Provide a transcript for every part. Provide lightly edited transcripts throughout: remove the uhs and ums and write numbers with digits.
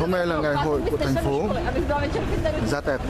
Hôm nay là ngày hội của thành phố Gia Tẹp.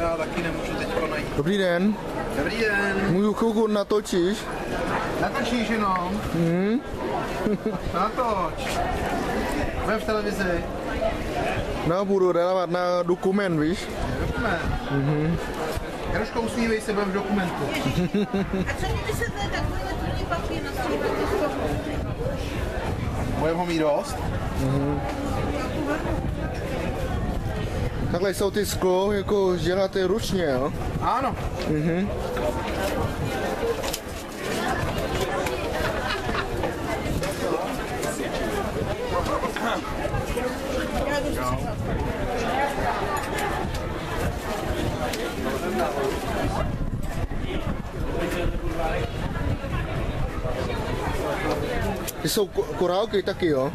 Já taky nemůžu teďko najít. Dobrý den. Dobrý den. Můžu chvilku natočíš? Natočíš jenom? Natoč. Budem v televizi. No, budu reagovat na dokument, víš? Dokument. Jaroško, usmívej se, budem v dokumentu. A co kdyby se tady takovýhle tvrdý papír na stůl? Budeme ho mít dost? Takhle jsou ty sklo, jako děláte ručně, jo? Ano. Ty jsou korálky taky, jo?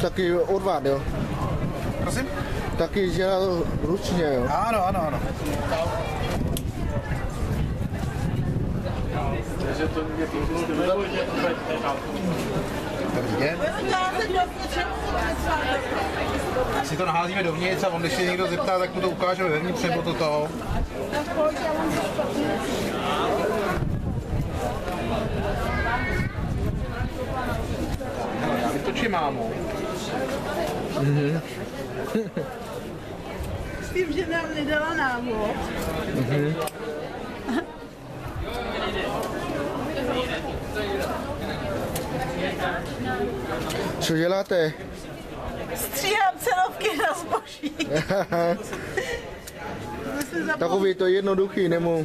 Taky odvád, jo? Prosím? Taky dělal ručně, jo? Ano, ano, ano. Dobrý den. Si to naházíme dovnitř a on, když se někdo zeptá, tak mu to ukážeme vevnitř nebo to toho. Já vytočím mámu. S tím, že nám nedala návod. Co děláte? Stříhám cenovky na zboží. Takový to jednoduchý, nebo...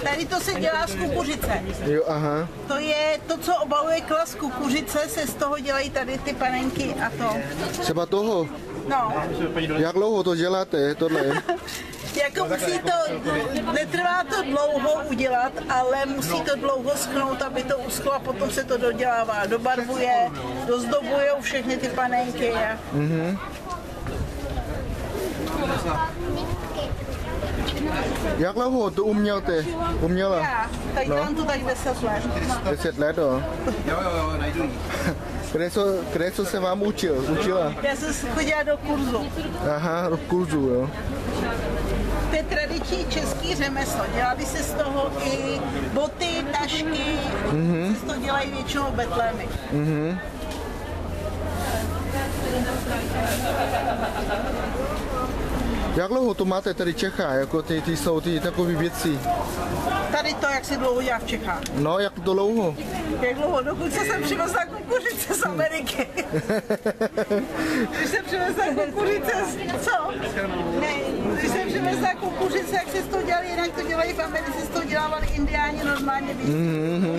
Tady to se dělá z kukuřice. Jo, aha. To je to, co obaluje klas kukuřice, se z toho dělají tady ty panenky a to. Třeba toho. No. Jak dlouho to děláte, tohle? Jako musí to, netrvá to dlouho udělat, ale musí to dlouho schnout, aby to uschlo a potom se to dodělává. Dobarvuje, dozdobuje všechny ty panenky. Jak dlouho to uměla? Já, tak dělám to tak 10 let. 10 let, jo? Jo, najdu jí. Kde se vám učila? Já jsem chodila do kurzu. Aha, do kurzu, jo. To je tradiční český řemeslo. Dělali se z toho i boty, tašky, se z toho dělají většinou betlémy. Jak dlouho to máte tady v Čechách, jako ty jsou ty takové věci? Tady to, jak se dlouho dělá v Čechách. No, jak dlouho? Jak dlouho? Dokud se sem přivezla kukuřice z Ameriky. Když jsem přivezla kukuřice, co? Ne, když jsem přivezla kukuřice, jak se z toho dělali, jinak to dělají v Americe, z toho dělávali indiáni normálně víc.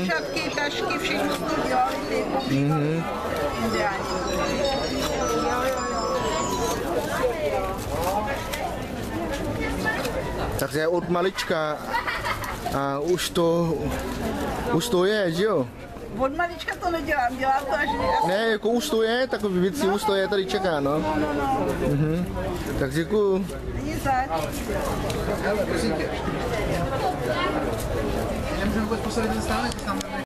Šatky, tašky, všechno z toho dělali ty indiáni. Takže od malička A už to je, že jo? Od malička to nedělám, dělám to až... Ne, jako už to je, takový věci už to je, tady čeká, no. Tak děkuju. Není zač. Hele, prosím tě. Nemůžeme vůbec posadit ten stánek, tam